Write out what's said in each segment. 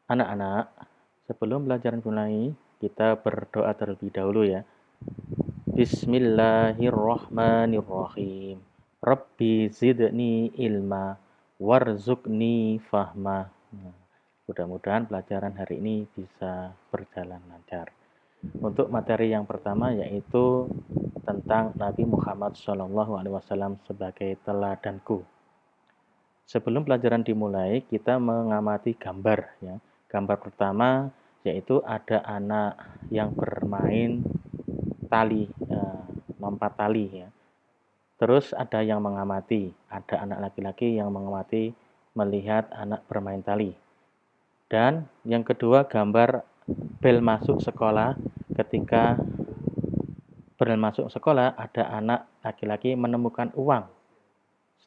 Anak-anak, sebelum pelajaran mulai, kita berdoa terlebih dahulu ya. Bismillahirrahmanirrahim. Rabbi zidni ilma warzuqni fahma. Nah, mudah-mudahan pelajaran hari ini bisa berjalan lancar. Untuk materi yang pertama yaitu tentang Nabi Muhammad SAW sebagai teladanku. Sebelum pelajaran dimulai, kita mengamati gambar ya. Gambar pertama yaitu ada anak yang bermain tali, lompat tali ya. Terus ada yang mengamati, ada anak laki-laki yang mengamati melihat anak bermain tali. Dan yang kedua gambar bel masuk sekolah. Ketika bel masuk sekolah ada anak laki-laki menemukan uang.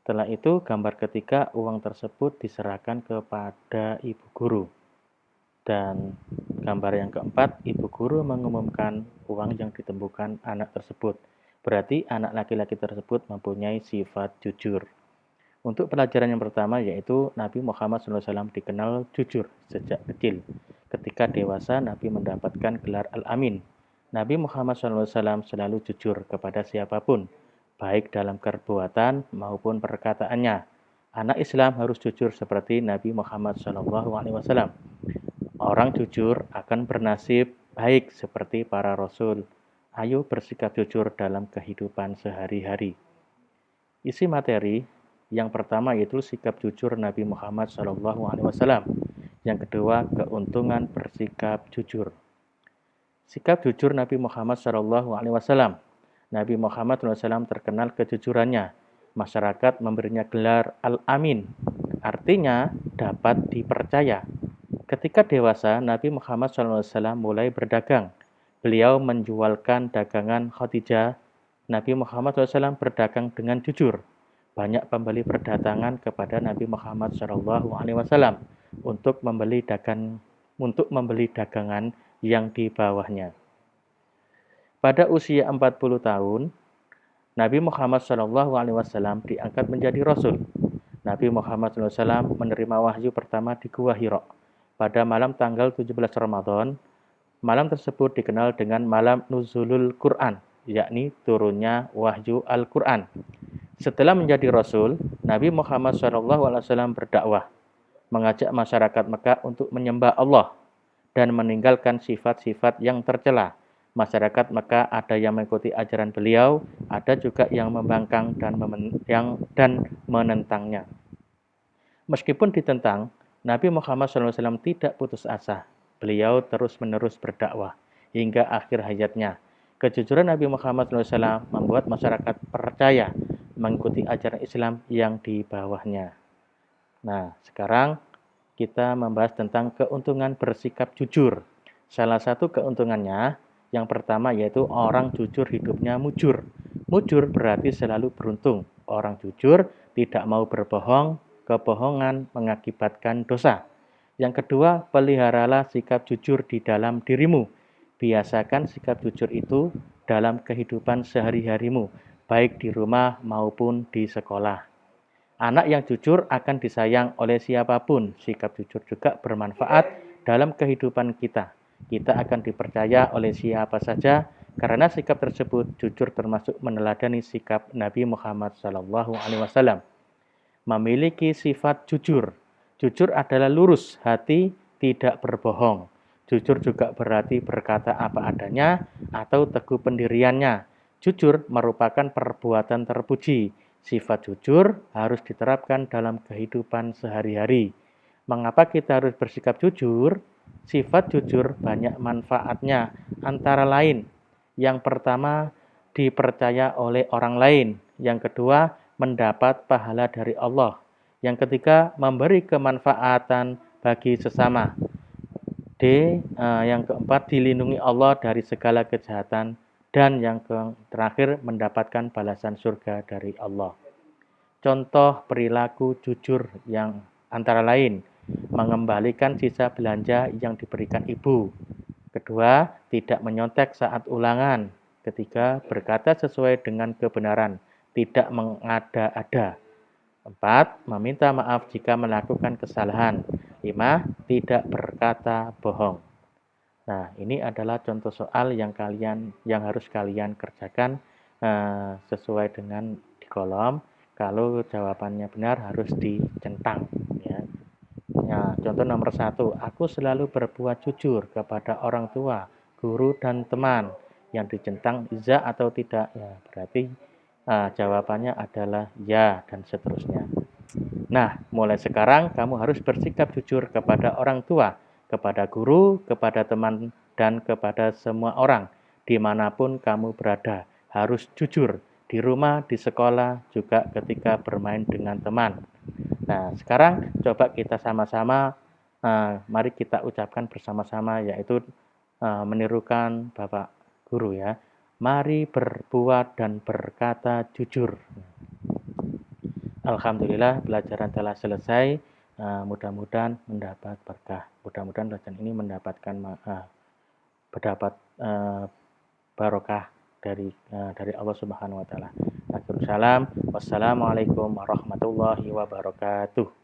Setelah itu, gambar ketiga, uang tersebut diserahkan kepada ibu guru. Dan gambar yang keempat, ibu guru mengumumkan uang yang ditemukan anak tersebut. Berarti anak laki-laki tersebut mempunyai sifat jujur. Untuk pelajaran yang pertama yaitu Nabi Muhammad SAW dikenal jujur sejak kecil. Ketika dewasa, Nabi mendapatkan gelar Al-Amin. Nabi Muhammad SAW selalu jujur kepada siapapun, baik dalam perbuatan maupun perkataannya. Anak Islam harus jujur seperti Nabi Muhammad SAW. Orang jujur akan bernasib baik seperti para rasul. Ayo bersikap jujur dalam kehidupan sehari-hari. Isi materi yang pertama yaitu sikap jujur Nabi Muhammad SAW. Yang kedua, keuntungan bersikap jujur. Sikap jujur Nabi Muhammad SAW. Nabi Muhammad SAW terkenal kejujurannya. Masyarakat memberinya gelar Al-Amin, artinya dapat dipercaya. Ketika dewasa, Nabi Muhammad SAW mulai berdagang. Beliau menjualkan dagangan Khadijah. Nabi Muhammad SAW berdagang dengan jujur. Banyak pembeli berdatangan kepada Nabi Muhammad SAW untuk membeli dagangan yang di bawahnya. Pada usia 40 tahun, Nabi Muhammad SAW diangkat menjadi Rasul. Nabi Muhammad SAW menerima wahyu pertama di Gua Hira. Pada malam tanggal 17 Ramadan, malam tersebut dikenal dengan malam Nuzulul Quran, yakni turunnya wahyu Al-Quran. Setelah menjadi Rasul, Nabi Muhammad SAW berdakwah, mengajak masyarakat Mekah untuk menyembah Allah dan meninggalkan sifat-sifat yang tercela. Masyarakat Mekah ada yang mengikuti ajaran beliau, ada juga yang membangkang dan menentangnya. Meskipun ditentang, Nabi Muhammad SAW tidak putus asa. Beliau terus-menerus berdakwah hingga akhir hayatnya. Kejujuran Nabi Muhammad SAW membuat masyarakat percaya mengikuti ajaran Islam yang di bawahnya. Nah, sekarang kita membahas tentang keuntungan bersikap jujur. Salah satu keuntungannya, yang pertama yaitu orang jujur hidupnya mujur. Mujur berarti selalu beruntung. Orang jujur tidak mau berbohong, kebohongan mengakibatkan dosa. Yang kedua, peliharalah sikap jujur di dalam dirimu. Biasakan sikap jujur itu dalam kehidupan sehari-harimu, baik di rumah maupun di sekolah. Anak yang jujur akan disayang oleh siapapun. Sikap jujur juga bermanfaat dalam kehidupan kita. Kita akan dipercaya oleh siapa saja karena sikap tersebut jujur termasuk meneladani sikap Nabi Muhammad SAW. Memiliki sifat jujur. Jujur adalah lurus hati, tidak berbohong. Jujur juga berarti berkata apa adanya atau teguh pendiriannya. Jujur merupakan perbuatan terpuji. Sifat jujur harus diterapkan dalam kehidupan sehari-hari. Mengapa kita harus bersikap jujur? Sifat jujur banyak manfaatnya, antara lain. Yang pertama, dipercaya oleh orang lain. Yang kedua, mendapat pahala dari Allah. Yang ketiga, memberi kemanfaatan bagi sesama. Yang keempat, dilindungi Allah dari segala kejahatan. Dan yang terakhir, mendapatkan balasan surga dari Allah. Contoh perilaku jujur yang antara lain, mengembalikan sisa belanja yang diberikan ibu. Kedua, tidak menyontek saat ulangan. Ketiga, berkata sesuai dengan kebenaran, tidak mengada-ada. 4. Meminta maaf jika melakukan kesalahan. 5. Tidak berkata bohong. Nah, ini adalah contoh soal yang harus kalian kerjakan sesuai dengan di kolom. Kalau jawabannya benar harus dicentang, ya. Ya, contoh nomor 1, aku selalu berbuat jujur kepada orang tua, guru, dan teman. Yang dicentang iya atau tidak, ya berarti jawabannya adalah ya, dan seterusnya. Nah, mulai sekarang kamu harus bersikap jujur kepada orang tua, kepada guru, kepada teman, dan kepada semua orang, dimanapun kamu berada. Harus jujur, di rumah, di sekolah, juga ketika bermain dengan teman. Nah, sekarang coba kita sama-sama, mari kita ucapkan bersama-sama, yaitu menirukan Bapak Guru ya. Mari berbuat dan berkata jujur. Alhamdulillah pelajaran telah selesai. Mudah-mudahan mendapat berkah. Mudah-mudahan pelajaran ini mendapatkan berdapat barokah dari Allah Subhanahu wa taala. Akhirul salam. Wassalamualaikum warahmatullahi wabarakatuh.